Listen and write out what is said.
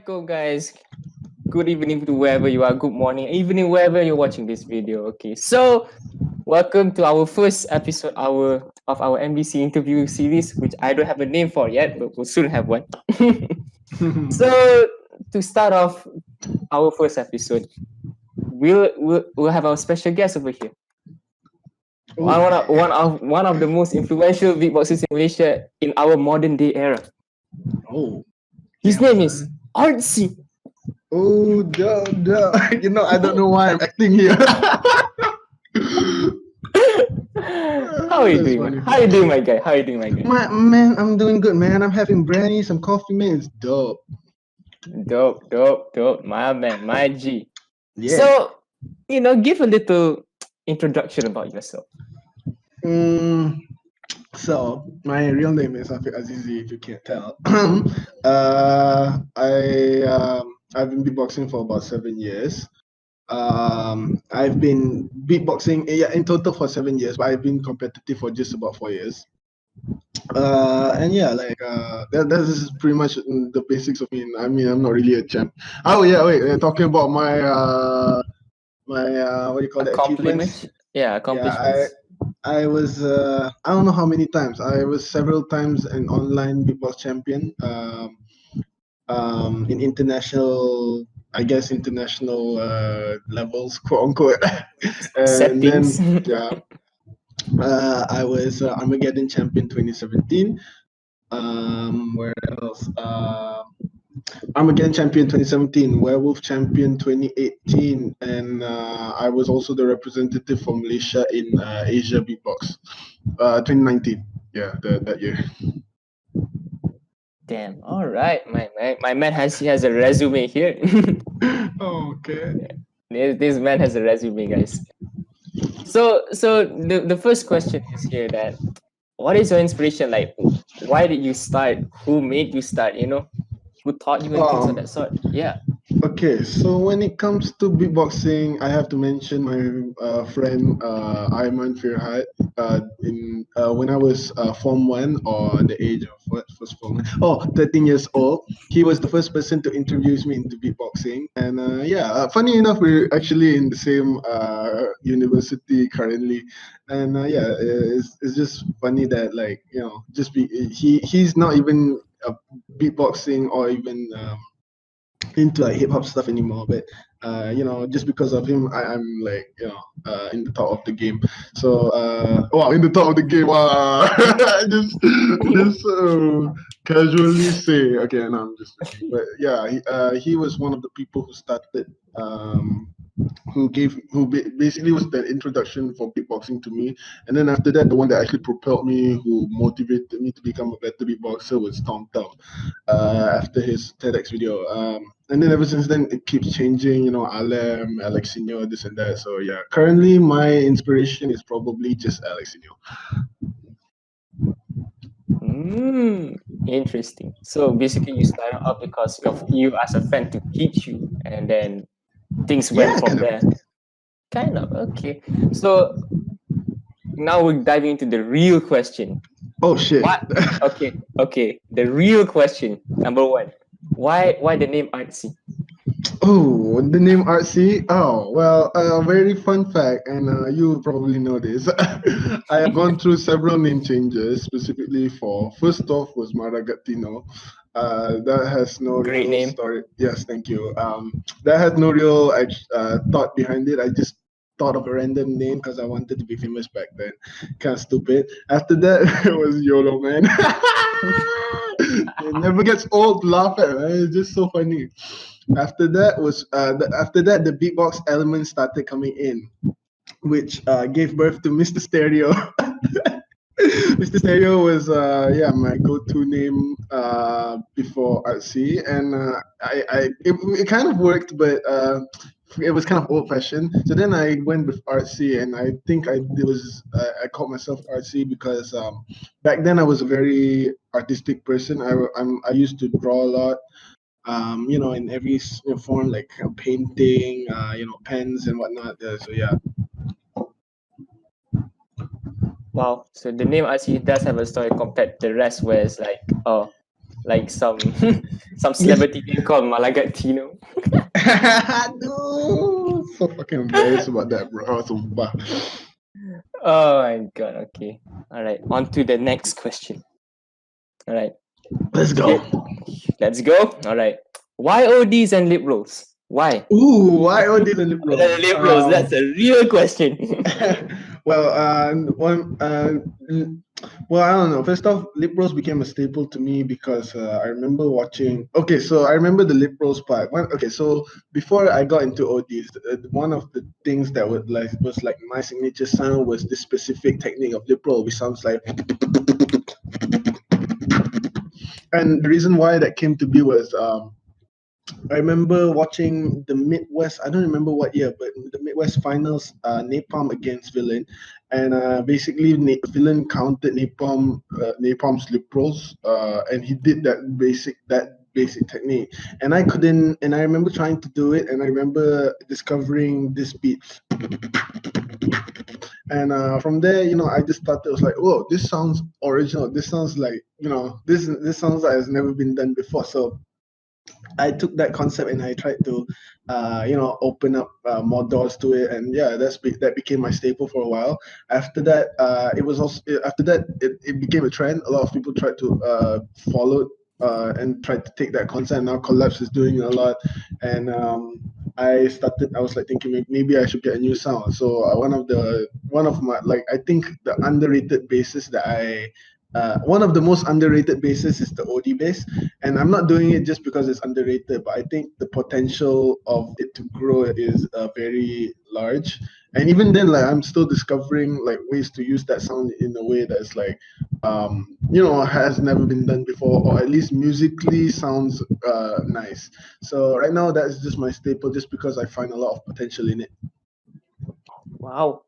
Assalamualaikum guys. Good evening to wherever you are. Good morning, evening wherever you're watching this video. Okay, so welcome to our first episode of our MBC interview series, which I don't have a name for yet, but we'll soon have one. So to start off our first episode, we'll have our special guest over here. One of the most influential beatboxers in Malaysia in our modern day era. His name is Artsy. Oh, duh. I don't know why I'm acting here. How are you doing, man? How are you doing, my guy? Man, I'm doing good, man. I'm having brandy, some coffee, man. It's dope. Dope. My man, my G. Yeah. So, give a little introduction about yourself. So my real name is Afiq Azizi, if you can't tell. I've been beatboxing for about 7 years. I've been beatboxing in total for 7 years, but I've been competitive for just about 4 years. That is pretty much the basics of me. I mean, I'm not really a champ. Oh yeah, wait, talking about my what do you call it? Accomplishments. Accomplishments. I was I don't know how many times. I was several times an online beatbox champion. In international levels, quote unquote. And Settings. then I was Armageddon champion 2017. Where else? Armageddon champion 2017, Werewolf champion 2018, and I was also the representative for Malaysia in Asia Beatbox 2019. Yeah, that year. Damn. All right, my man has a resume here. Okay. This man has a resume, guys. So the first question is here that what is your inspiration? Like, why did you start? Who made you start? Who taught you and things of that sort? Yeah. Okay, so when it comes to beatboxing, I have to mention my friend Ayman Firhat. When I was Form 1, or the age of what was Form 1? 13 years old. He was the first person to introduce me into beatboxing. And funny enough, we're actually in the same university currently. And it's just funny that he's not even beatboxing or even into like hip hop stuff anymore, but just because of him, I'm in the top of the game. So in the top of the game, just casually say, okay, no, I'm just joking. But yeah, he was one of the people who started, who basically was the introduction for beatboxing to me. And then after that, the one that actually propelled me, who motivated me to become a better beatboxer, was Tom after his TEDx video. And then ever since then, it keeps changing, Alem, Alexinho, this and that. So yeah, currently my inspiration is probably just Alexinho. Interesting. So basically you started up because of you as a fan to teach you, and then things went from there. Kind of, okay. So now we're diving into the real question. Oh shit. Okay. The real question, number one. Why the name Artsy? Oh, the name Artsy? Oh, well, very fun fact, and you probably know this. I have gone through several name changes, specifically for, first off was Maragatino. That has no Great real name. story. Yes, thank you. That had no real thought behind it. I just thought of a random name because I wanted to be famous back then. Kind of stupid. After that, it was YOLO, man. It never gets old to laugh at, man. It's just so funny. After that, the beatbox element started coming in, which gave birth to Mr. Stereo. Mr. Stereo was my go-to name before Artsy, and it kind of worked, but it was kind of old-fashioned. So then I went with Artsy, and I think I called myself Artsy because back then I was a very artistic person. I used to draw a lot. In every form, like painting, pens and whatnot. So yeah. Wow. So the name Artsy does have a story compared to the rest, where it's like, like some some Yes. celebrity being called Malagatino. No, so fucking embarrassed about that, bro. Sumpah. Oh my god. Okay. All right. On to the next question. All right. Let's go. Here, let's go. All right. Why ODs and Liprolls? Why? Ooh, why ODs and Liproll? Liprolls. That's a real question. Well, well, I don't know. First off, lip rolls became a staple to me because I remember watching. Okay, so I remember the lip rolls part. Okay, so before I got into ODs, one of the things that was like my signature sound was this specific technique of lip roll, which sounds like. And the reason why that came to be was I remember watching the Midwest. I don't remember what year, but the Midwest finals, Napalm against Villain, and basically Villain counted Napalm's lip rolls, and he did that basic technique. And I couldn't. And I remember trying to do it, and I remember discovering this beat. And from there, I just thought it was like, oh, this sounds original. This sounds like, this sounds like it's never been done before. So I took that concept and I tried to, open up more doors to it, and yeah, that became my staple for a while. After that, it became a trend. A lot of people tried to follow and tried to take that concept. Now Collapse is doing it a lot, and I was like thinking maybe I should get a new sound. So one of my, like, I think the underrated bases that one of the most underrated bases is the OD bass, and I'm not doing it just because it's underrated, but I think the potential of it to grow is very large. And even then, like, I'm still discovering like ways to use that sound in a way that's like, has never been done before, or at least musically sounds nice. So right now, that's just my staple, just because I find a lot of potential in it. Wow.